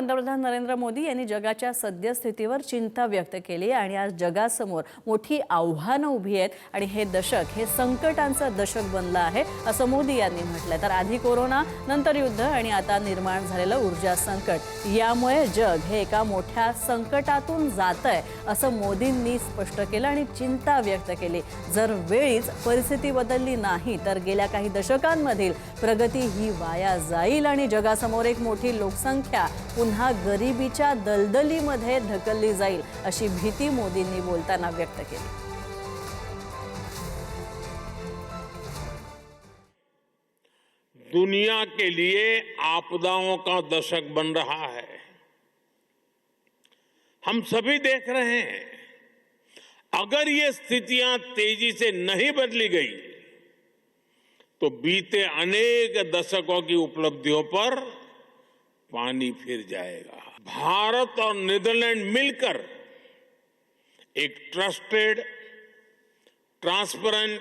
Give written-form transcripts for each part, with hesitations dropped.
पंतप्रधान नरेंद्र मोदी यांनी जगाच्या सद्यस्थितीवर चिंता व्यक्त केली आणि आज जगासमोर मोठी आव्हानं उभी आहेत आणि हे दशक हे संकटांचं दशक बनलं आहे असं मोदी यांनी म्हटलंय। तर आधी कोरोना, नंतर युद्ध आणि आता निर्माण झालेलं ऊर्जा संकट, यामुळे जग हे एका मोठ्या संकटातून जातंय असं मोदींनी स्पष्ट केलं आणि चिंता व्यक्त केली। जर वेळीच परिस्थिती बदलली नाही तर गेल्या काही दशकांमधील प्रगती ही वाया जाईल आणि जगासमोर एक मोठी लोकसंख्या पुन्हा गरिबीच्या दलदलीमध्ये ढकलली जाईल अशी भीती मोदींनी बोलताना व्यक्त केली। दुनिया के लिए आपदाओं का दशक बन रहा है। हम सभी देख रहे हैं, अगर ये स्थितियां तेजी से नहीं बदली गई तो बीते अनेक दशकों की उपलब्धियों पर पानी फिर जाएगा। भारत और नीदरलैंड मिलकर एक ट्रस्टेड, ट्रांसपेरेंट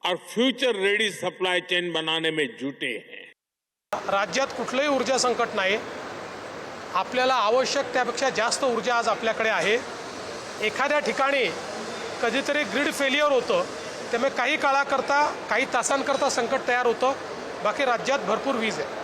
और फ्यूचर रेडी सप्लाई चेन बनाने में जुटे हैं। राज्यात कुठलंही ऊर्जा संकट नाही, आपल्याला आवश्यक त्यापेक्षा जास्त ऊर्जा आज आपल्याकडे आहे। एखाद्या ठिकाणी कधीतरी ग्रिड फेलियर होतं, त्यामुळे काही काळाकरता, काही तासांकरता संकट तयार होतं, बाकी राज्यात भरपूर वीज आहे।